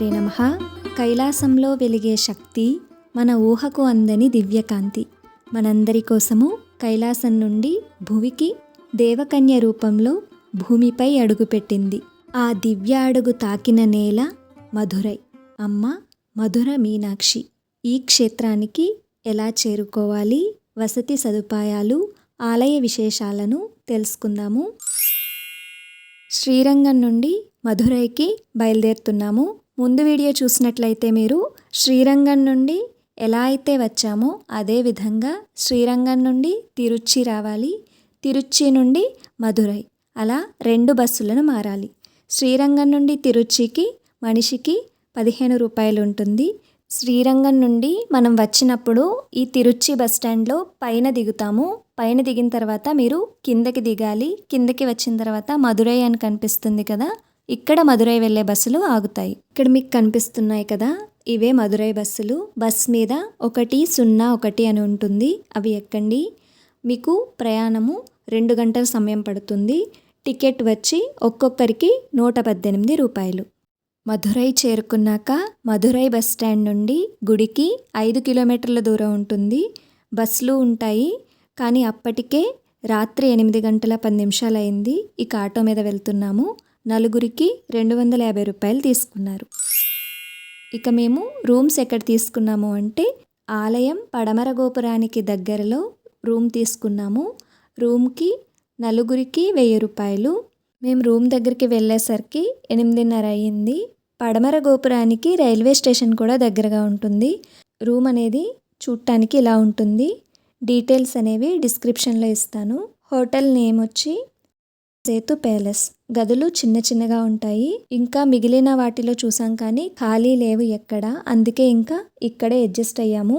శ్రీమాత్రే నమః. కైలాసంలో వెలిగే శక్తి, మన ఊహకు అందని దివ్యకాంతి. మనందరి కోసము కైలాసం నుండి భువికి దేవకన్య రూపంలో భూమిపై అడుగుపెట్టింది. ఆ దివ్య అడుగు తాకిన నేల మధురై. అమ్మ మధుర మీనాక్షి. ఈ క్షేత్రానికి ఎలా చేరుకోవాలి, వసతి సదుపాయాలు, ఆలయ విశేషాలను తెలుసుకుందాము. శ్రీరంగం నుండి మధురైకి బయలుదేరుతున్నాము. ముందు వీడియో చూసినట్లయితే మీరు శ్రీరంగం నుండి ఎలా అయితే వచ్చామో అదే విధంగా శ్రీరంగం నుండి తిరుచి రావాలి. తిరుచి నుండి మధురై, అలా 2 బస్సులను మారాలి. శ్రీరంగం నుండి తిరుచికి మనిషికి 15 రూపాయలు ఉంటుంది. శ్రీరంగం నుండి మనం వచ్చినప్పుడు ఈ తిరుచి బస్టాండ్లో పైన దిగుతాము. పైన దిగిన తర్వాత మీరు కిందకి దిగాలి. కిందకి వచ్చిన తర్వాత మధురై అని కనిపిస్తుంది కదా, ఇక్కడ మధురై వెళ్ళే బస్సులు ఆగుతాయి. ఇక్కడ మీకు కనిపిస్తున్నాయి కదా, ఇవే మధురై బస్సులు. బస్ మీద 101 అని ఉంటుంది, అవి ఎక్కండి. మీకు ప్రయాణము 2 గంటల సమయం పడుతుంది. టికెట్ వచ్చి ఒక్కొక్కరికి 118 రూపాయలు. మధురై చేరుకున్నాక మధురై బస్ స్టాండ్ నుండి గుడికి 5 కిలోమీటర్ల దూరం ఉంటుంది. బస్సులు ఉంటాయి, కానీ అప్పటికే రాత్రి 8 గంటల 10 నిమిషాలు అయింది. ఇక ఆటో మీద వెళ్తున్నాము. నలుగురికి 250 రూపాయలు తీసుకున్నారు. ఇక మేము రూమ్స్ ఎక్కడ తీసుకున్నాము అంటే ఆలయం పడమర గోపురానికి దగ్గరలో రూమ్ తీసుకున్నాము. రూమ్కి నలుగురికి 1000 రూపాయలు. మేము రూమ్ దగ్గరికి వెళ్ళేసరికి 8:30 అయ్యింది. పడమర గోపురానికి రైల్వే స్టేషన్ కూడా దగ్గరగా ఉంటుంది. రూమ్ అనేది చూడటానికి ఇలా ఉంటుంది. డీటెయిల్స్ అనేవి డిస్క్రిప్షన్లో ఇస్తాను. హోటల్ నేమ్ వచ్చి సేతు ప్యాలెస్. గదులు చిన్న చిన్నగా ఉంటాయి. ఇంకా మిగిలిన వాటిలో చూసాం కానీ ఖాళీ లేవు ఎక్కడ, అందుకే ఇంకా ఇక్కడే అడ్జస్ట్ అయ్యాము.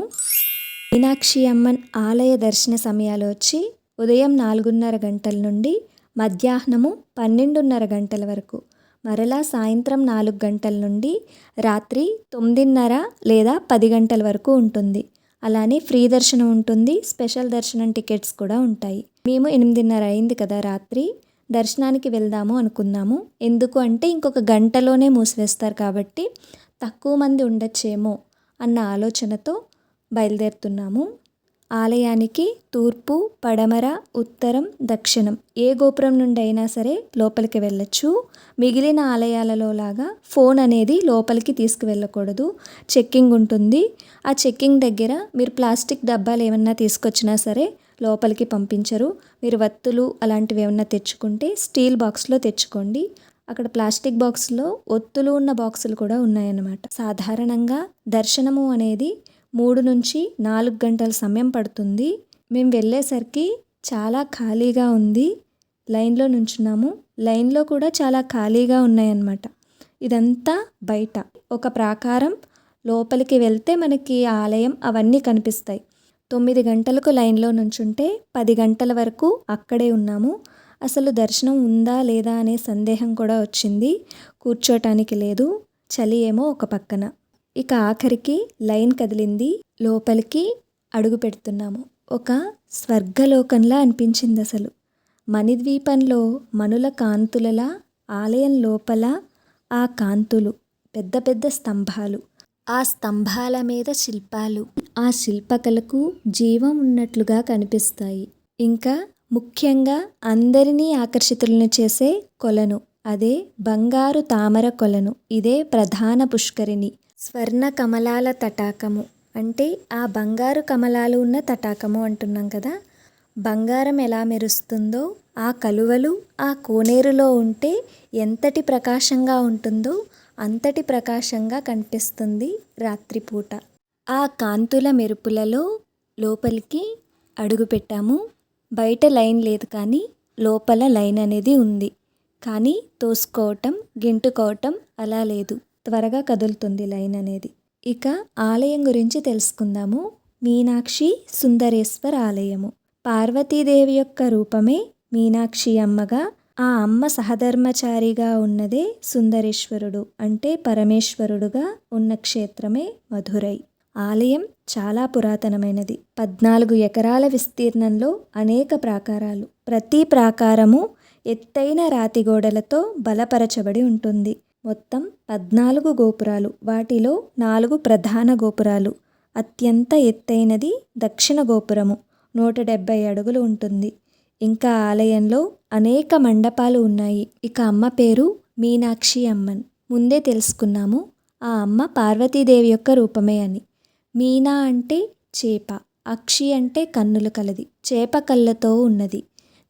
మీనాక్షి అమ్మన్ ఆలయ దర్శన సమయాలు వచ్చి ఉదయం 4:30 గంటల నుండి మధ్యాహ్నము 12:30 గంటల వరకు, మరలా సాయంత్రం 4 గంటల నుండి రాత్రి 9:30 లేదా 10 గంటల వరకు ఉంటుంది. అలానే ఫ్రీ దర్శనం ఉంటుంది, స్పెషల్ దర్శనం టికెట్స్ కూడా ఉంటాయి. మేము 8:30 అయింది కదా రాత్రి, దర్శనానికి వెళ్దాము అనుకున్నాము. ఎందుకు అంటే ఇంకొక గంటలోనే మూసివేస్తారు కాబట్టి తక్కువ మంది ఉండొచ్చేమో అన్న ఆలోచనతో బయలుదేరుతున్నాము. ఆలయానికి తూర్పు, పడమర, ఉత్తరం, దక్షిణం ఏ గోపురం నుండి అయినా సరే లోపలికి వెళ్ళొచ్చు. మిగిలిన ఆలయాలలో లాగా ఫోన్ అనేది లోపలికి తీసుకువెళ్ళకూడదు, చెక్కింగ్ ఉంటుంది. ఆ చెక్కింగ్ దగ్గర మీరు ప్లాస్టిక్ డబ్బాలు ఏమన్నా తీసుకొచ్చినా సరే లోపలికి పంపించరు. మీరు వత్తులు అలాంటివి ఏమన్నా తెచ్చుకుంటే స్టీల్ బాక్స్లో తెచ్చుకోండి. అక్కడ ప్లాస్టిక్ బాక్స్లో ఒత్తులు ఉన్న బాక్సులు కూడా ఉన్నాయన్నమాట. సాధారణంగా దర్శనము అనేది 3 నుంచి 4 గంటల సమయం పడుతుంది. మేము వెళ్ళేసరికి చాలా ఖాళీగా ఉంది. లైన్లో నుంచున్నాము. లైన్లో కూడా చాలా ఖాళీగా ఉన్నాయన్నమాట. ఇదంతా బయట ఒక ప్రాకారం. లోపలికి వెళ్తే మనకి ఆలయం అవన్నీ కనిపిస్తాయి. 9 గంటలకు లైన్లో నుంచుంటే 10 గంటల వరకు అక్కడే ఉన్నాము. అసలు దర్శనం ఉందా లేదా అనే సందేహం కూడా వచ్చింది. కూర్చోటానికి లేదు, చలి ఏమో ఒక పక్కన. ఇక ఆఖరికి లైన్ కదిలింది. లోపలికి అడుగు పెడుతున్నాము. ఒక స్వర్గలోకంలా అనిపించింది అసలు. మణిద్వీపంలో మనుల కాంతులలా ఆలయం లోపల ఆ కాంతులు, పెద్ద పెద్ద స్తంభాలు, ఆ స్తంభాల మీద శిల్పాలు, ఆ శిల్పకళకు జీవం ఉన్నట్లుగా కనిపిస్తాయి. ఇంకా ముఖ్యంగా అందరినీ ఆకర్షితులను చేసే కొలను, అదే బంగారు తామర కొలను. ఇదే ప్రధాన పుష్కరిణి. స్వర్ణ కమలాల తటాకము అంటే ఆ బంగారు కమలాలు ఉన్న తటాకము అంటున్నాం కదా. బంగారం ఎలా మెరుస్తుందో ఆ కలువలు ఆ కోనేరులో ఉంటే ఎంతటి ప్రకాశంగా ఉంటుందో అంతటి ప్రకాశంగా కనిపిస్తుంది రాత్రిపూట. ఆ కాంతుల మెరుపులలో లోపలికి అడుగుపెట్టాము. బయట లైన్ లేదు కానీ లోపల లైన్ అనేది ఉంది. కానీ తోసుకోవటం, గింటుకోవటం అలా లేదు, త్వరగా కదులుతుంది లైన్ అనేది. ఇక ఆలయం గురించి తెలుసుకుందాము. మీనాక్షి సుందరేశ్వర ఆలయము. పార్వతీదేవి యొక్క రూపమే మీనాక్షి అమ్మగా, ఆ అమ్మ సహధర్మచారిగా ఉన్నదే సుందరేశ్వరుడు అంటే పరమేశ్వరుడుగా ఉన్న క్షేత్రమే మధురై. ఆలయం చాలా పురాతనమైనది. 14 ఎకరాల విస్తీర్ణంలో అనేక ప్రాకారాలు. ప్రతి ప్రాకారము ఎత్తైన రాతి గోడలతో బలపరచబడి ఉంటుంది. మొత్తం 14 గోపురాలు. వాటిలో 4 ప్రధాన గోపురాలు. అత్యంత ఎత్తైనది దక్షిణ గోపురము. 170 అడుగులు ఉంటుంది. ఇంకా ఆలయంలో అనేక మండపాలు ఉన్నాయి. ఇక అమ్మ పేరు మీనాక్షి అమ్మన్. ముందే తెలుసుకున్నాము ఆ అమ్మ పార్వతీదేవి యొక్క రూపమే అని. మీనా అంటే చేప, అక్షి అంటే కన్నులు కలది, చేప కళ్ళతో ఉన్నది.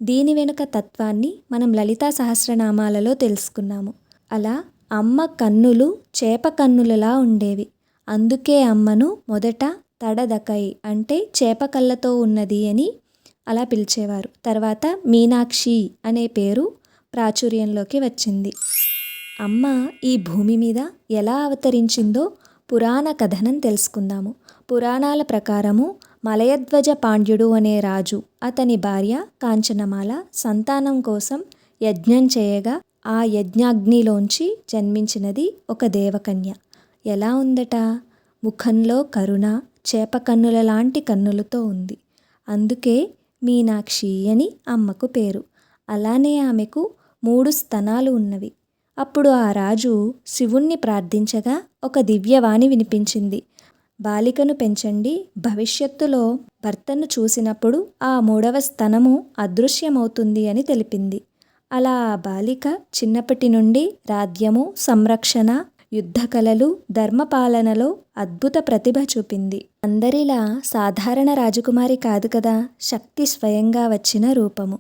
దీని వెనుక తత్వాన్ని మనం లలితా సహస్రనామాలలో తెలుసుకున్నాము. అలా అమ్మ కన్నులు చేప కన్నులలా ఉండేవి. అందుకే అమ్మను మొదట తడదకై అంటే చేప కళ్ళతో ఉన్నది అని అలా పిలిచేవారు. తర్వాత మీనాక్షి అనే పేరు ప్రాచుర్యంలోకి వచ్చింది. అమ్మ ఈ భూమి మీద ఎలా అవతరించిందో పురాణ కథనం తెలుసుకుందాము. పురాణాల ప్రకారము మలయధ్వజ పాండ్యుడు అనే రాజు, అతని భార్య కాంచనమాల సంతానం కోసం యజ్ఞం చేయగా ఆ యజ్ఞాగ్నిలోంచి జన్మించినది ఒక దేవకన్య. ఎలా ఉందట? ముఖంలో కరుణ, చేప కన్నుల లాంటి కన్నులతో ఉంది. అందుకే మీనాక్షి అని అమ్మకు పేరు. అలానే ఆమెకు 3 స్తనాలు ఉన్నవి. అప్పుడు ఆ రాజు శివుణ్ణి ప్రార్థించగా ఒక దివ్యవాణి వినిపించింది. బాలికను పెంచండి, భవిష్యత్తులో భర్తను చూసినప్పుడు ఆ 3వ స్తనము అదృశ్యమవుతుంది అని తెలిపింది. అలా ఆ బాలిక చిన్నప్పటి నుండి రాజ్యము, సంరక్షణ, యుద్ధ కళలు, ధర్మపాలనలో అద్భుత ప్రతిభ చూపింది. అందరిలా సాధారణ రాజకుమారి కాదు కదా, శక్తి స్వయంగా వచ్చిన రూపము.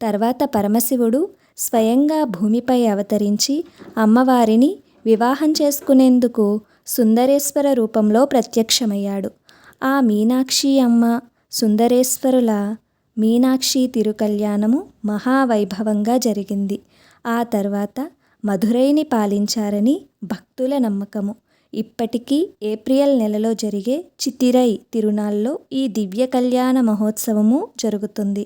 తర్వాత పరమశివుడు స్వయంగా భూమిపై అవతరించి అమ్మవారిని వివాహం చేసుకునేందుకు సుందరేశ్వర రూపంలో ప్రత్యక్షమయ్యాడు. ఆ మీనాక్షి అమ్మ సుందరేశ్వరుల మీనాక్షి తిరుకల్యాణము మహావైభవంగా జరిగింది. ఆ తర్వాత మధురైని పాలించారని భక్తుల నమ్మకము. ఇప్పటికీ ఏప్రిల్ నెలలో జరిగే చితిరై తిరునాళ్ళలో ఈ దివ్య కళ్యాణ మహోత్సవము జరుగుతుంది.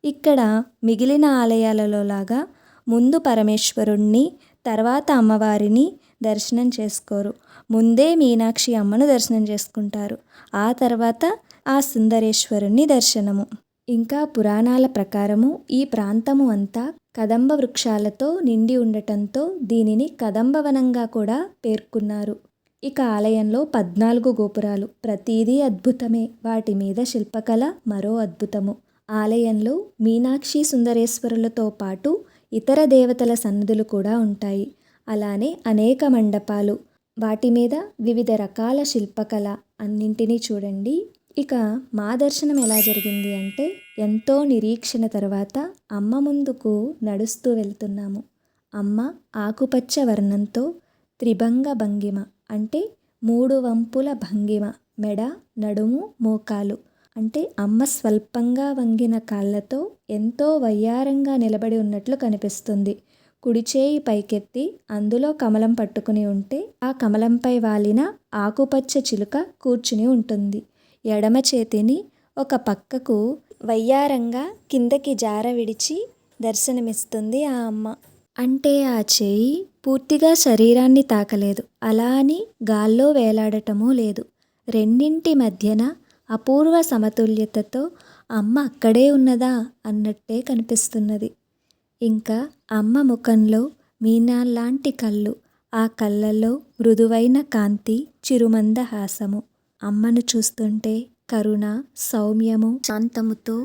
ఇక్కడ మిగిలిన ఆలయాలలో లాగా ముందు పరమేశ్వరుణ్ణి, తర్వాత అమ్మవారిని దర్శనం చేసుకోరు. ముందే మీనాక్షి అమ్మను దర్శనం చేసుకుంటారు. ఆ తర్వాత ఆ సుందరేశ్వరుని దర్శనము. ఇంకా పురాణాల ప్రకారము ఈ ప్రాంతము అంతా కదంబ వృక్షాలతో నిండి ఉండటంతో దీనిని కదంబవనంగా కూడా పేర్కొన్నారు. ఇక ఆలయంలో 14 గోపురాలు. ప్రతిదీ అద్భుతమే. వాటి మీద శిల్పకళ మరో అద్భుతము. ఆలయంలో మీనాక్షి సుందరేశ్వరులతో పాటు ఇతర దేవతల సన్నిధులు కూడా ఉంటాయి. అలానే అనేక మండపాలు, వాటి మీద వివిధ రకాల శిల్పకళ అన్నింటినీ చూడండి. ఇక మా దర్శనం ఎలా జరిగింది అంటే, ఎంతో నిరీక్షణ తర్వాత అమ్మ ముందుకు నడుస్తూ వెళ్తున్నాము. అమ్మ ఆకుపచ్చ వర్ణంతో త్రిభంగ భంగిమ అంటే 3 వంపుల భంగిమ, మెడ, నడుము, మోకాలు అంటే అమ్మ స్వల్పంగా వంగిన కాళ్ళతో ఎంతో వయ్యారంగా నిలబడి ఉన్నట్లు కనిపిస్తుంది. కుడి చేయి పైకెత్తి అందులో కమలం పట్టుకుని ఉంటే ఆ కమలంపై వాలిన ఆకుపచ్చ చిలుక కూర్చుని ఉంటుంది. ఎడమ చేతిని ఒక పక్కకు వయ్యారంగా కిందకి జార విడిచి దర్శనమిస్తుంది ఆ అమ్మ. అంటే ఆ చేయి పూర్తిగా శరీరాన్ని తాకలేదు, అలా అని గాల్లో వేలాడటమూ లేదు. రెండింటి మధ్యన అపూర్వ సమతుల్యతతో అమ్మ అక్కడే ఉన్నదా అన్నట్టే కనిపిస్తున్నది. ఇంకా అమ్మ ముఖంలో మీనాల్లాంటి కళ్ళు, ఆ కళ్ళల్లో మృదువైన కాంతి, చిరుమందహాసము. అమ్మను చూస్తుంటే కరుణ, సౌమ్యము, శాంతముతో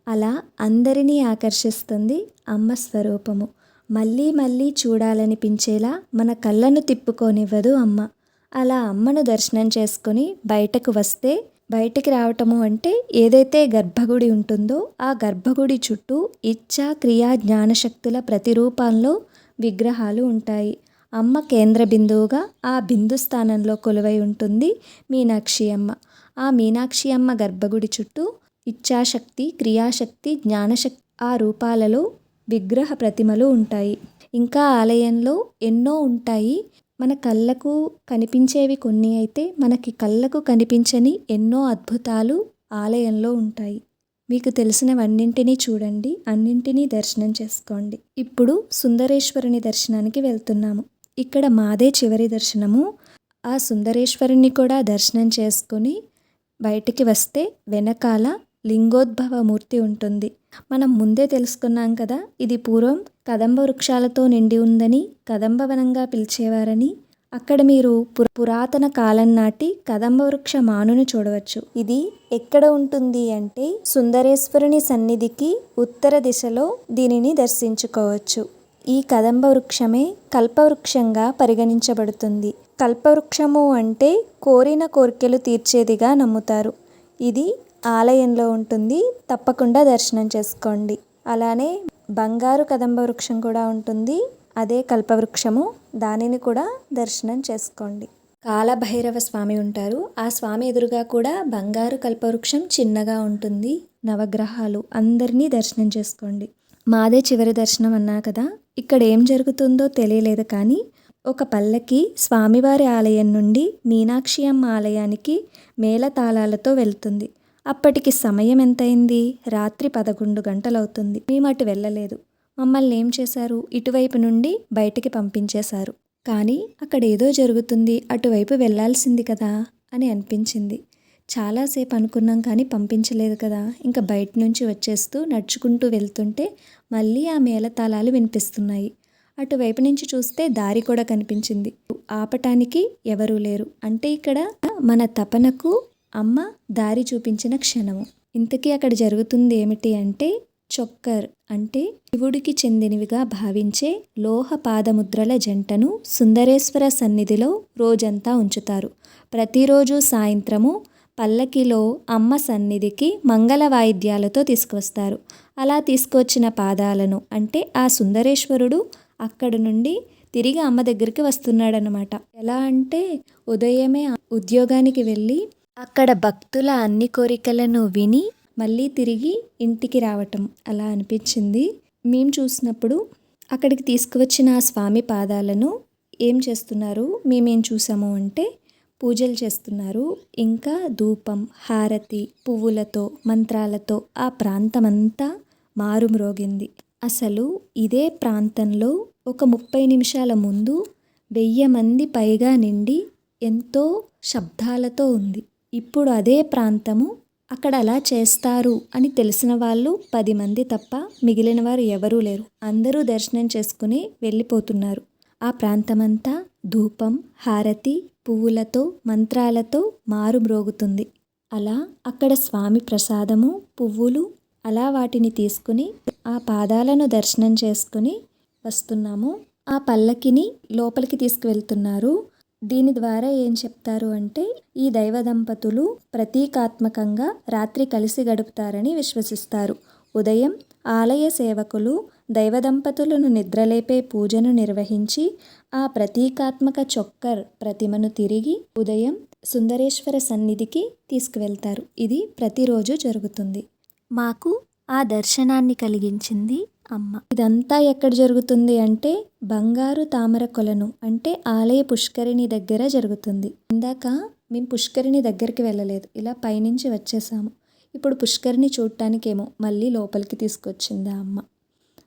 అలా అందరినీ ఆకర్షిస్తుంది అమ్మ స్వరూపము. మళ్ళీ మళ్ళీ చూడాలనిపించేలా మన కళ్ళను తిప్పుకోనివ్వదు అమ్మ. అలా అమ్మను దర్శనం చేసుకొని బయటకు వస్తే, బయటికి రావటము అంటే ఏదైతే గర్భగుడి ఉంటుందో ఆ గర్భగుడి చుట్టూ ఇచ్ఛా, క్రియా, జ్ఞానశక్తుల ప్రతిరూపంలో విగ్రహాలు ఉంటాయి. అమ్మ కేంద్ర బిందువుగా ఆ బిందు స్థానంలో కొలువై ఉంటుంది మీనాక్షి అమ్మ. ఆ మీనాక్షి అమ్మ గర్భగుడి చుట్టూ ఇచ్ఛాశక్తి, క్రియాశక్తి, జ్ఞానశక్తి ఆ రూపాలలో విగ్రహ ప్రతిమలు ఉంటాయి. ఇంకా ఆలయంలో ఎన్నో ఉంటాయి. మన కళ్ళకు కనిపించేవి కొన్ని అయితే మనకి కళ్ళకు కనిపించని ఎన్నో అద్భుతాలు ఆలయంలో ఉంటాయి. మీకు తెలిసినవన్నింటినీ చూడండి, అన్నింటినీ దర్శనం చేసుకోండి. ఇప్పుడు సుందరేశ్వరుని దర్శనానికి వెళ్తున్నాము. ఇక్కడ మాదే చివరి దర్శనము. ఆ సుందరేశ్వరుని కూడా దర్శనం చేసుకొని బయటికి వస్తే వెనకాల లింగోద్భవ మూర్తి ఉంటుంది. మనం ముందే తెలుసుకున్నాం కదా, ఇది పూర్వం కదంబ వృక్షాలతో నిండి ఉందని, కదంబవనంగా పిలిచేవారని. అక్కడ మీరు పురాతన కాలం నాటి కదంబ వృక్ష మానును చూడవచ్చు. ఇది ఎక్కడ ఉంటుంది అంటే సుందరేశ్వరుని సన్నిధికి ఉత్తర దిశలో దీనిని దర్శించుకోవచ్చు. ఈ కదంబ వృక్షమే కల్పవృక్షంగా పరిగణించబడుతుంది. కల్పవృక్షము అంటే కోరిన కోరికలు తీర్చేదిగా నమ్ముతారు. ఇది ఆలయంలో ఉంటుంది, తప్పకుండా దర్శనం చేసుకోండి. అలానే బంగారు కదంబ వృక్షం కూడా ఉంటుంది, అదే కల్పవృక్షము, దానిని కూడా దర్శనం చేసుకోండి. కాలభైరవ స్వామి ఉంటారు, ఆ స్వామి ఎదురుగా కూడా బంగారు కల్పవృక్షం చిన్నగా ఉంటుంది. నవగ్రహాలు అందరినీ దర్శనం చేసుకోండి. మాదే చివరి దర్శనం అన్నా కదా, ఇక్కడ ఏం జరుగుతుందో తెలియలేదు కానీ ఒక పల్లకి స్వామివారి ఆలయం నుండి మీనాక్షి అమ్మ ఆలయానికి మేళతాళాలతో వెళ్తుంది. అప్పటికి సమయం ఎంతైంది? రాత్రి 11 గంటలవుతుంది. మేము అటు వెళ్ళలేదు. మమ్మల్ని ఏం చేశారు? ఇటువైపు నుండి బయటికి పంపించేశారు. కానీ అక్కడ ఏదో జరుగుతుంది, అటువైపు వెళ్ళాల్సింది కదా అని అనిపించింది. చాలాసేపు అనుకున్నాం కానీ పంపించలేదు కదా. ఇంకా బయట నుంచి వచ్చేస్తూ నడుచుకుంటూ వెళ్తుంటే మళ్ళీ ఆ మేళతాళాలు వినిపిస్తున్నాయి. అటువైపు నుంచి చూస్తే దారి కూడా కనిపించింది. ఆపటానికి ఎవరూ లేరు. అంటే ఇక్కడ మన తపనకు అమ్మ దారి చూపించిన క్షణము. ఇంతకీ అక్కడ జరుగుతుంది ఏమిటి అంటే, చొక్కర్ అంటే శివుడికి చెందినవిగా భావించే లోహ పాదముద్రల జంటను సుందరేశ్వర సన్నిధిలో రోజంతా ఉంచుతారు. ప్రతిరోజు సాయంత్రము పల్లకిలో అమ్మ సన్నిధికి మంగళ వాయిద్యాలతో తీసుకువస్తారు. అలా తీసుకొచ్చిన పాదాలను అంటే ఆ సుందరేశ్వరుడు అక్కడ నుండి తిరిగి అమ్మ దగ్గరికి వస్తున్నాడనమాట. ఎలా అంటే ఉదయమే ఉద్యోగానికి వెళ్ళి అక్కడ భక్తుల అన్ని కోరికలను విని మళ్ళీ తిరిగి ఇంటికి రావటం అలా అనిపించింది. మేము చూసినప్పుడు అక్కడికి తీసుకువచ్చిన ఆ స్వామి పాదాలను ఏం చేస్తున్నారు, మేమేం చూసాము అంటే పూజలు చేస్తున్నారు. ఇంకా ధూపం, హారతి, పువ్వులతో, మంత్రాలతో ఆ ప్రాంతమంతా మారుమ్రోగింది. అసలు ఇదే ప్రాంతంలో ఒక 30 నిమిషాల ముందు 1000 మంది పైగా నిండి ఎంతో శబ్దాలతో ఉంది. ఇప్పుడు అదే ప్రాంతము అక్కడ అలా చేస్తారు అని తెలిసిన వాళ్ళు 10 మంది తప్ప మిగిలిన వారు ఎవరూ లేరు. అందరూ దర్శనం చేసుకుని వెళ్ళిపోతున్నారు. ఆ ప్రాంతమంతా ధూపం, హారతి, పువ్వులతో, మంత్రాలతో మారుమ్రోగుతుంది. అలా అక్కడ స్వామి ప్రసాదము, పువ్వులు, అలా వాటిని తీసుకుని ఆ పాదాలను దర్శనం చేసుకుని వస్తున్నాము. ఆ పల్లకిని లోపలికి తీసుకువెళ్తున్నారు. దీని ద్వారా ఏం చెప్తారు అంటే, ఈ దైవ దంపతులు ప్రతీకాత్మకంగా రాత్రి కలిసి గడుపుతారని విశ్వసిస్తారు. ఉదయం ఆలయ సేవకులు దైవ దంపతులను నిద్రలేపే పూజను నిర్వహించి ఆ ప్రతీకాత్మక చొక్కర్ ప్రతిమను తిరిగి ఉదయం సుందరేశ్వర సన్నిధికి తీసుకువెళ్తారు. ఇది ప్రతిరోజు జరుగుతుంది. మాకు ఆ దర్శనాన్ని కలిగించింది అమ్మ. ఇదంతా ఎక్కడ జరుగుతుంది అంటే బంగారు తామర కొలను అంటే ఆలయ పుష్కరిణి దగ్గర జరుగుతుంది. ఇందాక మేము పుష్కరిణి దగ్గరికి వెళ్ళలేదు, ఇలా పైనుంచి వచ్చేసాము. ఇప్పుడు పుష్కరిణి చూడటానికేమో మళ్ళీ లోపలికి తీసుకొచ్చింది ఆ అమ్మ.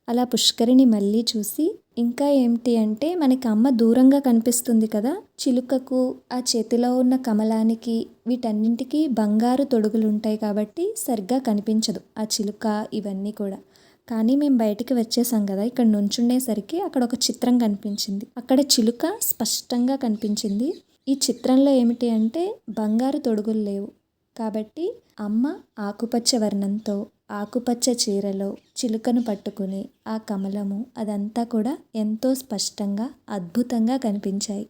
అలా పుష్కరిణి మళ్ళీ చూసి ఇంకా ఏమిటి అంటే మనకి అమ్మ దూరంగా కనిపిస్తుంది కదా, చిలుకకు ఆ చేతిలో ఉన్న కమలానికి వీటన్నింటికి బంగారు తొడుగులు ఉంటాయి కాబట్టి సరిగ్గా కనిపించదు ఆ చిలుక ఇవన్నీ కూడా. కానీ మేము బయటికి వచ్చేసాం కదా, ఇక్కడ నుంచుండేసరికి అక్కడ ఒక చిత్రం కనిపించింది. అక్కడ చిలుక స్పష్టంగా కనిపించింది. ఈ చిత్రంలో ఏమిటి అంటే బంగారు తొడుగులు లేవు కాబట్టి అమ్మ ఆకుపచ్చ వర్ణంతో ఆకుపచ్చ చీరలో చిలుకను పట్టుకుని ఆ కమలము అదంతా కూడా ఎంతో స్పష్టంగా అద్భుతంగా కనిపించాయి.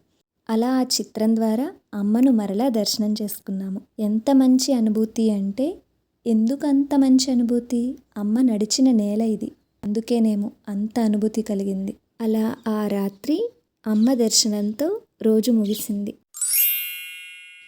అలా ఆ చిత్రం ద్వారా అమ్మను మరలా దర్శనం చేసుకున్నాము. ఎంత మంచి అనుభూతి అంటే, ఎందుకు అంత మంచి అనుభూతి? అమ్మ నడిచిన నేల ఇది, అందుకేనేమో అంత అనుభూతి కలిగింది. అలా ఆ రాత్రి అమ్మ దర్శనంతో రోజు ముగిసింది.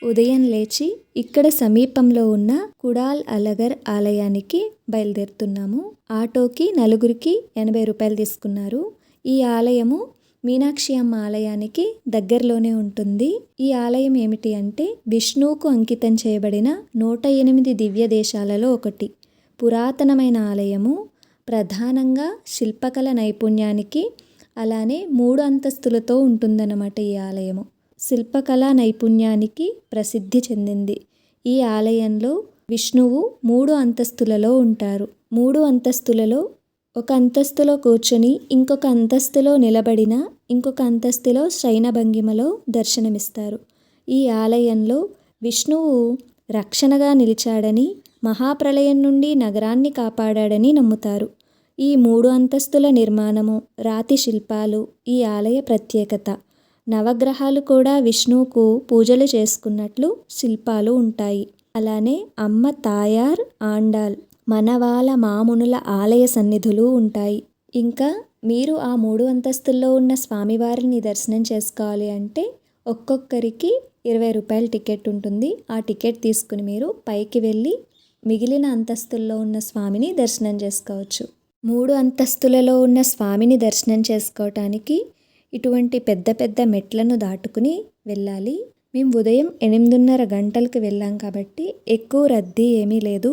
ఉదయం లేచి ఇక్కడ సమీపంలో ఉన్న కుడాల్ అలగర్ ఆలయానికి బయలుదేరుతున్నాము. ఆటోకి నలుగురికి 80 రూపాయలు తీసుకున్నారు. ఈ ఆలయము మీనాక్షి అమ్మ ఆలయానికి దగ్గరలోనే ఉంటుంది. ఈ ఆలయం ఏమిటి అంటే విష్ణువుకు అంకితం చేయబడిన 108 దివ్య దేశాలలో ఒకటి. పురాతనమైన ఆలయము. ప్రధానంగా శిల్పకళ నైపుణ్యానికి అలానే 3 అంతస్తులతో ఉంటుందన్నమాట ఈ ఆలయము. శిల్పకళా నైపుణ్యానికి ప్రసిద్ధి చెందింది. ఈ ఆలయంలో విష్ణువు 3 అంతస్తులలో ఉంటారు. 3 అంతస్తులలో ఒక అంతస్తులో కూర్చొని, ఇంకొక అంతస్తులో నిలబడిన, ఇంకొక అంతస్తులో శయన భంగిమలో దర్శనమిస్తారు. ఈ ఆలయంలో విష్ణువు రక్షణగా నిలిచాడని, మహాప్రళయం నుండి నగరాన్ని కాపాడాడని నమ్ముతారు. ఈ 3 అంతస్తుల నిర్మాణము, రాతి శిల్పాలు ఈ ఆలయ ప్రత్యేకత. నవగ్రహాలు కూడా విష్ణువుకు పూజలు చేసుకున్నట్లు శిల్పాలు ఉంటాయి. అలానే అమ్మ తాయార్, ఆండాల్, మనవాల మామునుల ఆలయ సన్నిధులు ఉంటాయి. ఇంకా మీరు ఆ 3 అంతస్తుల్లో ఉన్న స్వామివారిని దర్శనం చేసుకోవాలి అంటే ఒక్కొక్కరికి 20 రూపాయల టికెట్ ఉంటుంది. ఆ టికెట్ తీసుకుని మీరు పైకి వెళ్ళి మిగిలిన అంతస్తుల్లో ఉన్న స్వామిని దర్శనం చేసుకోవచ్చు. 3 అంతస్తులలో ఉన్న స్వామిని దర్శనం చేసుకోవటానికి ఇటువంటి పెద్ద పెద్ద మెట్లను దాటుకుని వెళ్ళాలి. మేము ఉదయం 8:30 గంటలకు వెళ్ళాం కాబట్టి ఎక్కువ రద్దీ ఏమీ లేదు.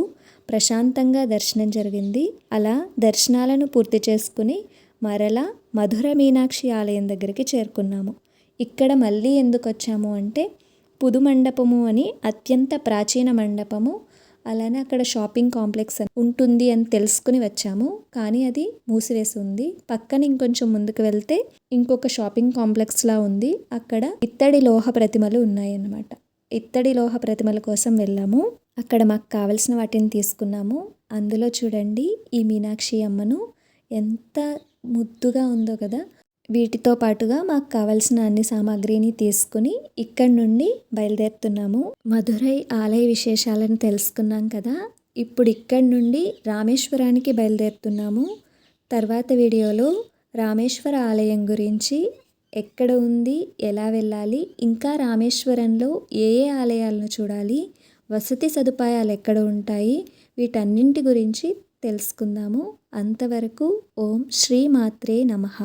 ప్రశాంతంగా దర్శనం జరిగింది. అలా దర్శనాలను పూర్తి చేసుకుని మరలా మధుర మీనాక్షి ఆలయం దగ్గరికి చేరుకున్నాము. ఇక్కడ మళ్ళీ ఎందుకు వచ్చాము అంటే పుదు మండపము అని అత్యంత ప్రాచీన మండపము, అలానే అక్కడ షాపింగ్ కాంప్లెక్స్ ఉంటుంది అని తెలుసుకుని వచ్చాము. కానీ అది మూసివేసి ఉంది. పక్కన ఇంకొంచెం ముందుకు వెళ్తే ఇంకొక షాపింగ్ కాంప్లెక్స్లా ఉంది. అక్కడ ఇత్తడి లోహ ప్రతిమలు ఉన్నాయన్నమాట. ఇత్తడి లోహ ప్రతిమల కోసం వెళ్ళాము. అక్కడ మాకు కావలసిన వాటిని తీసుకున్నాము. అందులో చూడండి ఈ మీనాక్షి అమ్మను ఎంత ముద్దుగా ఉందో కదా. వీటితో పాటుగా మాకు కావలసిన అన్ని సామాగ్రిని తీసుకుని ఇక్కడి నుండి బయలుదేరుతున్నాము. మధురై ఆలయ విశేషాలను తెలుసుకున్నాం కదా. ఇప్పుడు ఇక్కడి నుండి రామేశ్వరానికి బయలుదేరుతున్నాము. తర్వాత వీడియోలో రామేశ్వర ఆలయం గురించి, ఎక్కడ ఉంది, ఎలా వెళ్ళాలి, ఇంకా రామేశ్వరంలో ఏ ఏ ఆలయాలను చూడాలి, వసతి సదుపాయాలు ఎక్కడ ఉంటాయి, వీటన్నింటి గురించి తెలుసుకుందాము. అంతవరకు ఓం శ్రీ మాత్రే నమః.